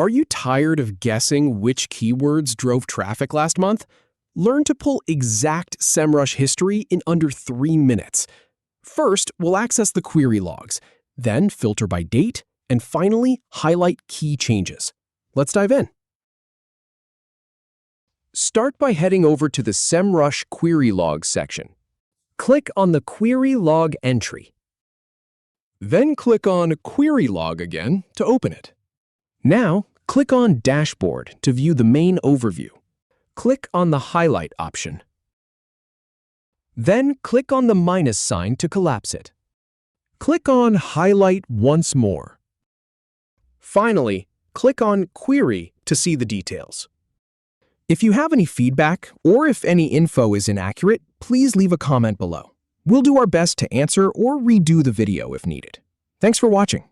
Are you tired of guessing which keywords drove traffic last month? Learn to pull exact Semrush history in under 3 minutes. First, we'll access the query logs, then filter by date, and finally, highlight key changes. Let's dive in. Start by heading over to the Semrush Query Logs section. Click on the Query Log entry. Then click on Query Log again to open it. Now, click on Dashboard to view the main overview. Click on the Highlight option. Then click on the minus sign to collapse it. Click on Highlight once more. Finally, click on Query to see the details. If you have any feedback or if any info is inaccurate, please leave a comment below. We'll do our best to answer or redo the video if needed. Thanks for watching.